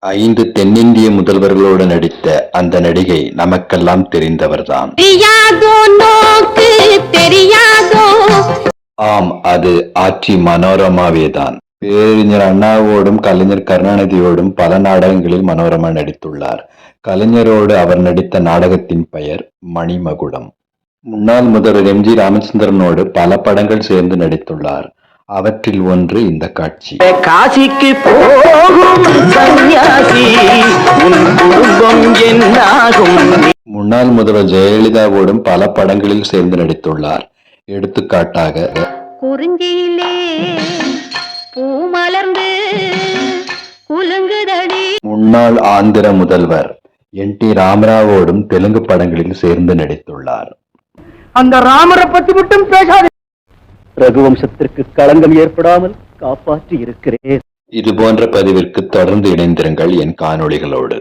5 தென்னிந்திய முதல்வர்களோடு நடித்த அந்த நடிகை நமக்கெல்லாம் தெரிந்தவர்தான். ஆம், அது ஆட்சி மனோரமாவேதான். பேரறிஞர் அண்ணாவோடும் கலைஞர் கருணாநிதியோடும் பல நாடகங்களில் மனோரமா நடித்துள்ளார். கலைஞரோடு அவர் நடித்த நாடகத்தின் பெயர் மணிமகுடம். முன்னாள் முதல்வர் எம். ஜி. ராமச்சந்திரனோடு பல படங்கள் சேர்ந்து நடித்துள்ளார். அவற்றில் ஒன்று இந்த காட்சி. காசிக்கு போகும் சன்னியாசி உன் குடும்பம் என்னாகும். முன்னாள் முதல்வர் ஜெயலலிதாவோடும் பல படங்களில் சேர்ந்து நடித்துள்ளார். எடுத்துக்காட்டாக குறிஞ்சியிலே பூமலர்ந்து குலுங்குதடி. முன்னாள் ஆந்திர முதல்வர் என். டி. ராமராவோடும் தெலுங்கு படங்களில் சேர்ந்து நடித்துள்ளார். அந்த ராமரை பத்தி மட்டும் பேசாதே. ரகுவம்சத்திற்கு களங்கம் ஏற்படாமல் காப்பாற்றி இருக்கிறேன். இது போன்ற பதிவிற்கு தொடர்ந்து இணைந்திருங்கள் என் காணொளிகளோடு.